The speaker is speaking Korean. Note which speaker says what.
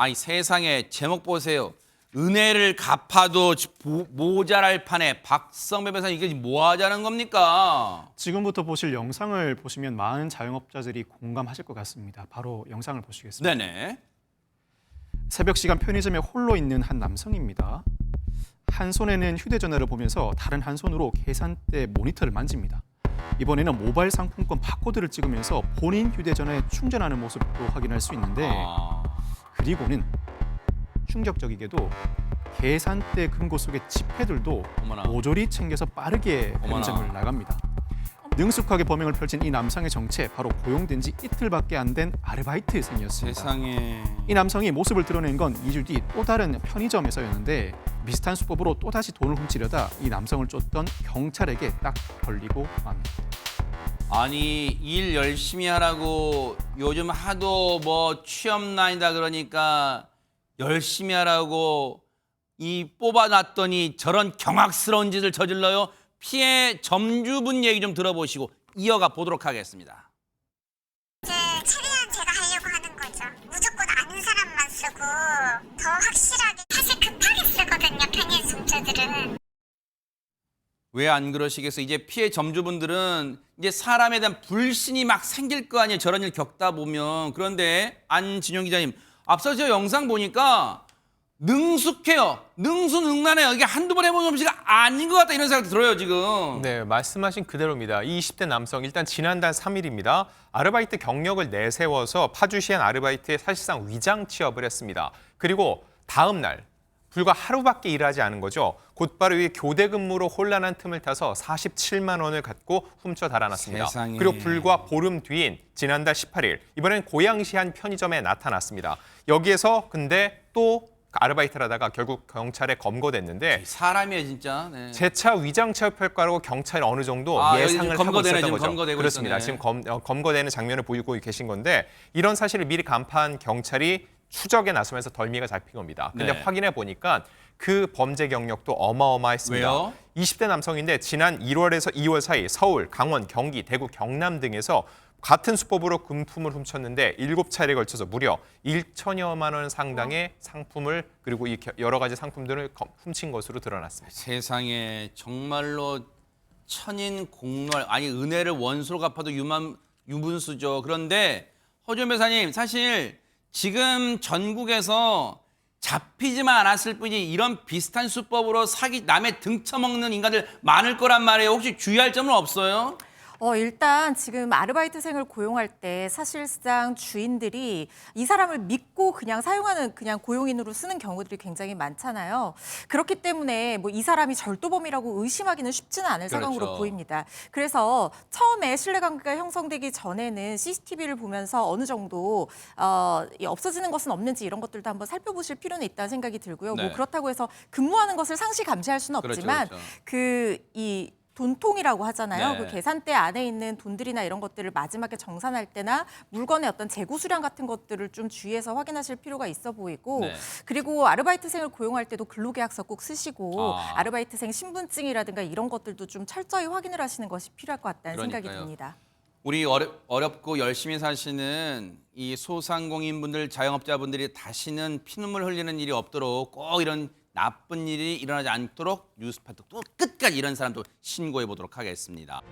Speaker 1: 아니 세상에 제목 보세요. 은혜를 갚아도 모자랄 판에 박성배 변호사님 이게 뭐 하자는 겁니까?
Speaker 2: 지금부터 보실 영상을 보시면 많은 자영업자들이 공감하실 것 같습니다. 바로 영상을 보시겠습니다.
Speaker 1: 네네.
Speaker 2: 새벽 시간 편의점에 홀로 있는 한 남성입니다. 한 손에는 휴대전화를 보면서 다른 한 손으로 계산대 모니터를 만집니다. 이번에는 모바일 상품권 바코드를 찍으면서 본인 휴대전화에 충전하는 모습도 확인할 수 있는데 그리고는 충격적이게도 계산대 금고 속의 지폐들도
Speaker 1: 어머나.
Speaker 2: 모조리 챙겨서 빠르게 편의점을 나갑니다. 능숙하게 범행을 펼친 이 남성의 정체, 바로 고용된 지 이틀밖에 안 된 아르바이트생이었습니다.
Speaker 1: 세상에.
Speaker 2: 이 남성이 모습을 드러낸 건 2주 뒤 또 다른 편의점에서였는데 비슷한 수법으로 또다시 돈을 훔치려다 이 남성을 쫓던 경찰에게 딱 걸리고 맙니다.
Speaker 1: 아니 일 열심히 하라고 요즘 하도 뭐 취업난이다 그러니까 열심히 하라고 이 뽑아놨더니 저런 경악스러운 짓을 저질러요. 피해 점주분 얘기 좀 들어보시고 이어가 보도록 하겠습니다.
Speaker 3: 이제 최대한 제가 하려고 하는 거죠. 무조건 아는 사람만 쓰고 더 확실하게 사실 급하게 쓰거든요. 편의점들은.
Speaker 1: 왜 안 그러시겠어요? 이제 피해 점주분들은 이제 사람에 대한 불신이 막 생길 거 아니에요. 저런 일 겪다 보면. 그런데 안진영 기자님, 앞서 저 영상 보니까 능숙해요. 능수능란해요. 이게 한두 번 해본 솜씨가 아닌 것 같다 이런 생각이 들어요 지금.
Speaker 4: 네, 말씀하신 그대로입니다. 이 20대 남성 일단 지난달 3일입니다. 아르바이트 경력을 내세워서 파주시한 아르바이트에 사실상 위장 취업을 했습니다. 그리고 다음 날 불과 하루밖에 일하지 않은 거죠. 곧바로 이 교대 근무로 혼란한 틈을 타서 47만 원을 갖고 훔쳐 달아났습니다.
Speaker 1: 세상에.
Speaker 4: 그리고 불과 보름 뒤인 지난달 18일 이번엔 고양시 한 편의점에 나타났습니다. 여기에서 근데 또 아르바이트를 하다가 결국 경찰에 검거됐는데
Speaker 1: 사람이에요 진짜. 네.
Speaker 4: 재차 위장 취업 효과로 경찰이 어느 정도
Speaker 1: 여기
Speaker 4: 예상을
Speaker 1: 지금
Speaker 4: 하고
Speaker 1: 검거되네,
Speaker 4: 있었던
Speaker 1: 지금
Speaker 4: 거죠.
Speaker 1: 검거되고
Speaker 4: 그렇습니다.
Speaker 1: 있었네.
Speaker 4: 지금 검거되는 장면을 보이고 계신 건데 이런 사실을 미리 간파한 경찰이 추적에 나서면서 덜미가 잡힌 겁니다. 근데
Speaker 1: 네.
Speaker 4: 확인해 보니까 그 범죄 경력도 어마어마했습니다.
Speaker 1: 왜요?
Speaker 4: 20대 남성인데 지난 1월에서 2월 사이 서울, 강원, 경기, 대구, 경남 등에서 같은 수법으로 금품을 훔쳤는데 7차례에 걸쳐서 무려 1천여만 원 상당의 상품을 그리고 이 여러 가지 상품들을 훔친 것으로 드러났습니다.
Speaker 1: 세상에 정말로 천인공노할 아니 은혜를 원수로 갚아도 유분수죠. 그런데 허준 변호사님 사실 지금 전국에서 잡히지만 않았을 뿐이지 이런 비슷한 수법으로 남의 등쳐먹는 인간들 많을 거란 말이에요. 혹시 주의할 점은 없어요?
Speaker 5: 일단 지금 아르바이트생을 고용할 때 사실상 주인들이 이 사람을 믿고 그냥 사용하는 그냥 고용인으로 쓰는 경우들이 굉장히 많잖아요. 그렇기 때문에 뭐 이 사람이 절도범이라고 의심하기는 쉽지는 않을 상황으로
Speaker 1: 그렇죠.
Speaker 5: 보입니다. 그래서 처음에 신뢰관계가 형성되기 전에는 CCTV를 보면서 어느 정도 없어지는 것은 없는지 이런 것들도 한번 살펴보실 필요는 있다는 생각이 들고요.
Speaker 1: 네.
Speaker 5: 뭐 그렇다고 해서 근무하는 것을 상시 감시할 수는
Speaker 1: 그렇죠,
Speaker 5: 없지만
Speaker 1: 그렇죠.
Speaker 5: 이 돈통이라고 하잖아요.
Speaker 1: 네.
Speaker 5: 그 계산대 안에 있는 돈들이나 이런 것들을 마지막에 정산할 때나 물건의 어떤 재고 수량 같은 것들을 좀 주의해서 확인하실 필요가 있어 보이고
Speaker 1: 네.
Speaker 5: 그리고 아르바이트생을 고용할 때도 근로계약서 꼭 쓰시고
Speaker 1: 아.
Speaker 5: 아르바이트생 신분증이라든가 이런 것들도 좀 철저히 확인을 하시는 것이 필요할 것 같다는 생각이
Speaker 1: 그러니까요.
Speaker 5: 듭니다.
Speaker 1: 우리 어렵고 열심히 사시는 이 소상공인분들, 자영업자분들이 다시는 피눈물 흘리는 일이 없도록 꼭 이런 나쁜 일이 일어나지 않도록 뉴스파트 끝까지 이런 사람도 신고해 보도록 하겠습니다.